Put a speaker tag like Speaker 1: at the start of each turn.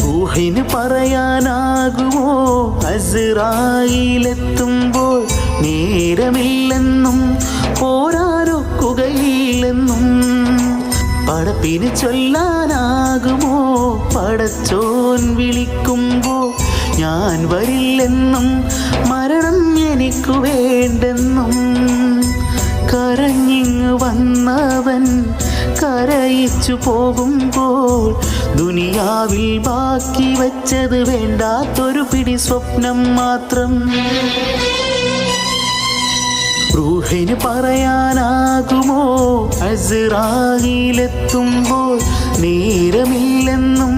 Speaker 1: റൂഹിന് പറയാനാകുമോ അസ്റായീലെത്തുമ്പോൾ നേരമില്ലെന്നും പോരാനൊക്കുകയില്ലെന്നും? പടപ്പിന് ചൊല്ലാനാകുമോ പടച്ചോൻ വിളിക്കുമ്പോൾ ഞാൻ വരില്ലെന്നും മരണം എനിക്കു വേണ്ടെന്നും? കരഞ്ഞിങ്ങ് വന്നവൻ കരയിച്ചു പോകുമ്പോൾ ദുനിയാവിൽ ബാക്കി വച്ചത് വേണ്ടാത്തൊരു പിടി സ്വപ്നം മാത്രം. റൂഹിന് പറയാനാകുമോ അസ്റായീലെത്തുമ്പോൾ നേരമില്ലെന്നും